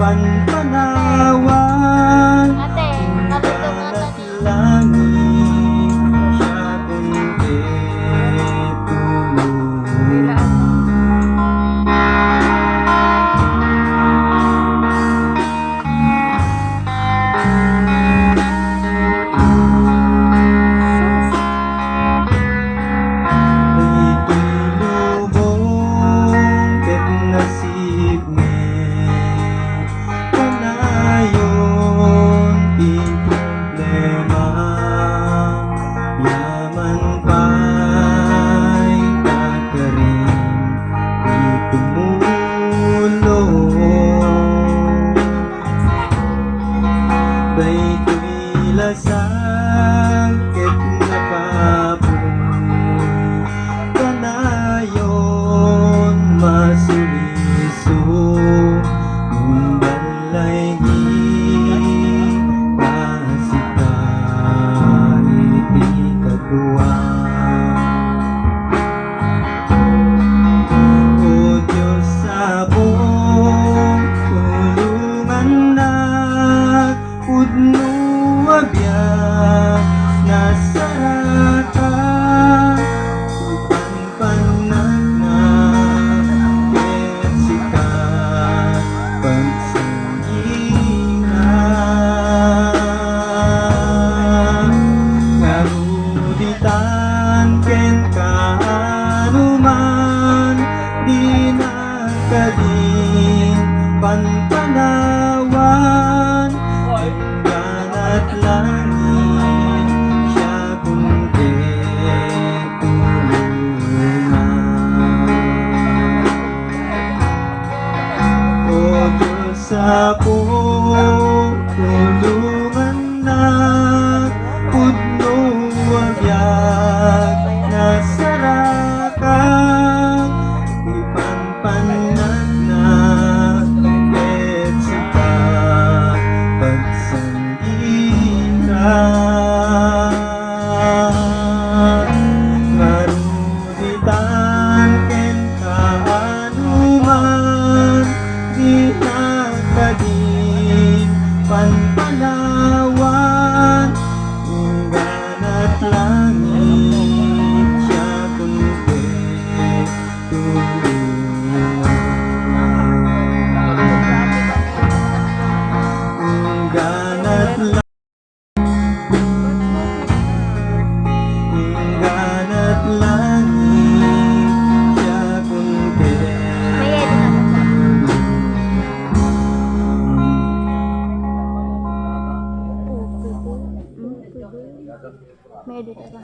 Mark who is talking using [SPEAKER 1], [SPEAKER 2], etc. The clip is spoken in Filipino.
[SPEAKER 1] panpanawan,
[SPEAKER 2] Ate, nalito nga
[SPEAKER 1] at
[SPEAKER 2] tani.
[SPEAKER 1] langit, siya kundi tulungan. Sakit na kapon kanayon masuliso ng balay pasikan ikatuwa. O Diyos sabong tulungan na pudno abiyag nasarata panpanagna sikat pagsangina ngaruditan ken kaanuman di nakadin panpanawan at langit siya kundi tulungan. O Diyos sa tulungan na pudno abiyag na sarakan ipanpanan na betsika maruditan ken kaanuman di nakadin panpanawan unggan at langit siya kundi tulungan. Unggan at langit siya kundi
[SPEAKER 2] May edit ba?